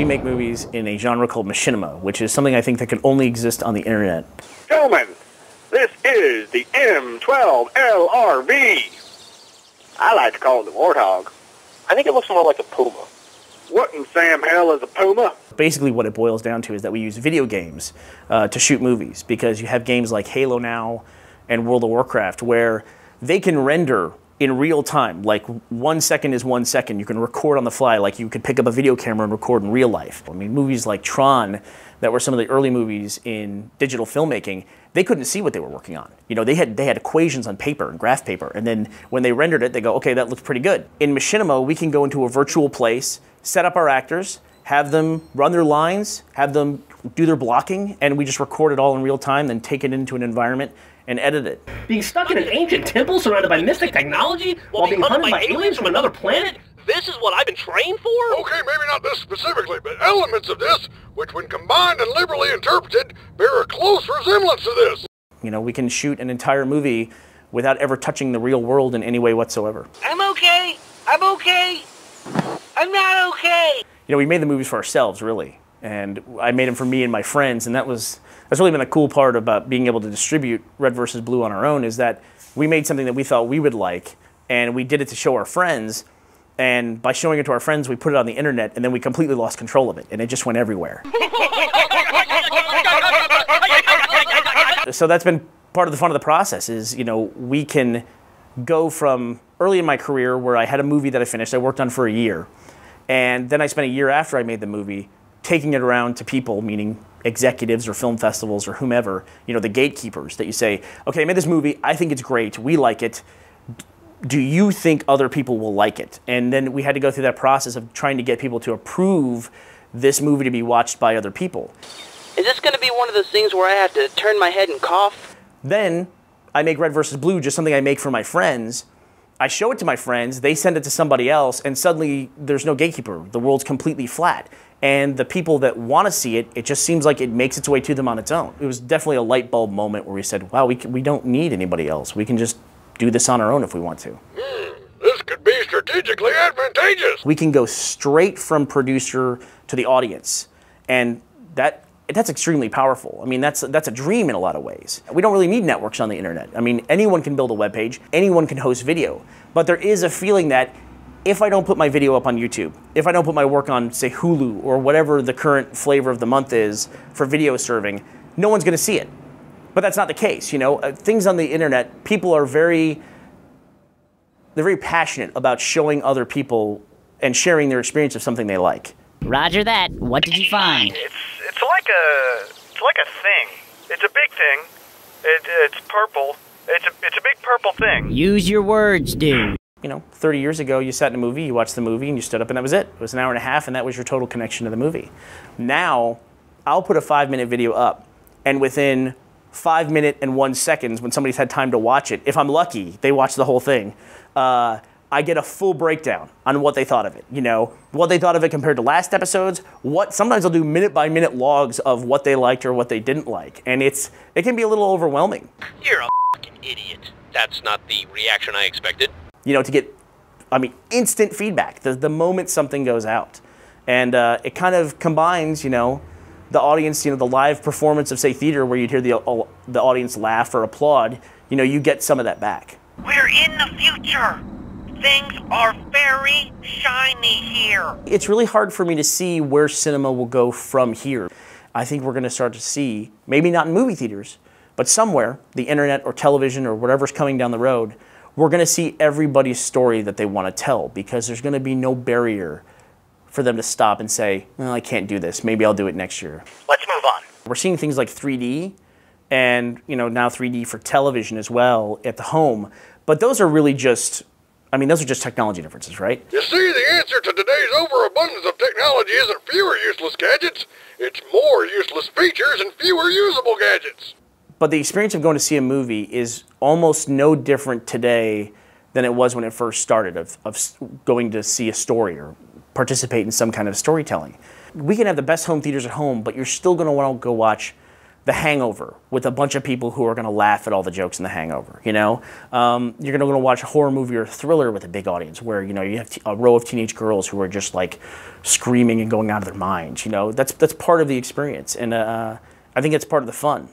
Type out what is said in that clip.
We make movies in a genre called Machinima, which is something I think that can only exist on the internet. Gentlemen, this is the M12LRV. I like to call it the Warthog. I think it looks more like a Puma. What in Sam hell is a Puma? Basically what it boils down to is that we use video games to shoot movies, because you have games like Halo now and World of Warcraft where they can render in real time. Like 1 second is 1 second. You can record on the fly, like you could pick up a video camera and record in real life. I mean, movies like Tron, that were some of the early movies in digital filmmaking, they couldn't see what they were working on. You know, they had equations on paper and graph paper, and then when they rendered it, they go, okay, that looks pretty good. In Machinima, we can go into a virtual place, set up our actors, have them run their lines, have them do their blocking, and we just record it all in real time, then take it into an environment and edit it. Being stuck in an ancient temple surrounded by mystic technology while being hunted by aliens from another planet? This is what I've been trained for? Okay, maybe not this specifically, but elements of this, which when combined and liberally interpreted, bear a close resemblance to this. You know, we can shoot an entire movie without ever touching the real world in any way whatsoever. I'm okay. I'm okay. I'm not okay. You know, we made the movies for ourselves, really. And I made them for me and my friends, and that's really been a cool part about being able to distribute Red vs. Blue on our own, is that we made something that we thought we would like, and we did it to show our friends, and by showing it to our friends, we put it on the internet, and then we completely lost control of it, and it just went everywhere. So that's been part of the fun of the process, is, you know, we can go from early in my career where I had a movie that I finished, I worked on for a year, and then I spent a year after I made the movie taking it around to people, meaning executives or film festivals or whomever, you know, the gatekeepers, that you say, okay, I made this movie, I think it's great, we like it, do you think other people will like it? And then we had to go through that process of trying to get people to approve this movie to be watched by other people. Is this going to be one of those things where I have to turn my head and cough? Then I make Red vs. Blue, just something I make for my friends. I show it to my friends, they send it to somebody else, and suddenly there's no gatekeeper. The world's completely flat. And the people that want to see it, it just seems like it makes its way to them on its own. It was definitely a light bulb moment where we said, wow, we don't need anybody else. We can just do this on our own if we want to. This could be strategically advantageous. We can go straight from producer to the audience. And that's extremely powerful. I mean, that's a dream in a lot of ways. We don't really need networks on the internet. I mean, anyone can build a web page, anyone can host video. But there is a feeling that if I don't put my video up on YouTube, if I don't put my work on, say, Hulu or whatever the current flavor of the month is for video serving, no one's going to see it. But that's not the case, you know. Things on the internet, people are they're very passionate about showing other people and sharing their experience of something they like. Roger that. What did you find? It's like a thing. It's a big thing. It's purple. It's a big purple thing. Use your words, dude. You know, 30 years ago, you sat in a movie, you watched the movie, and you stood up, and that was it. It was an hour and a half, and that was your total connection to the movie. Now, I'll put a 5-minute video up, and within 5 minutes and 1 second, when somebody's had time to watch it, if I'm lucky, they watch the whole thing, I get a full breakdown on what they thought of it. You know, what they thought of it compared to last episodes. Sometimes I'll do minute-by-minute logs of what they liked or what they didn't like, and it can be a little overwhelming. You're a fucking idiot. That's not the reaction I expected. You know, to get, I mean, instant feedback the moment something goes out. And it kind of combines, you know, the audience, you know, the live performance of, say, theater where you'd hear the audience laugh or applaud, you know, you get some of that back. We're in the future. Things are very shiny here. It's really hard for me to see where cinema will go from here. I think we're going to start to see, maybe not in movie theaters, but somewhere, the internet or television or whatever's coming down the road, we're going to see everybody's story that they want to tell, because there's going to be no barrier for them to stop and say, well, I can't do this. Maybe I'll do it next year. Let's move on. We're seeing things like 3D and, you know, now 3D for television as well at the home. But those are really just, I mean, those are just technology differences, right? You see, the answer to today's overabundance of technology isn't fewer useless gadgets. It's more useless features and fewer usable gadgets. But the experience of going to see a movie is almost no different today than it was when it first started, of going to see a story or participate in some kind of storytelling. We can have the best home theaters at home, but you're still going to want to go watch The Hangover with a bunch of people who are going to laugh at all the jokes in The Hangover. You know, you're going to watch a horror movie or a thriller with a big audience, where you know you have a row of teenage girls who are just like screaming and going out of their minds. You know, that's part of the experience, and I think it's part of the fun.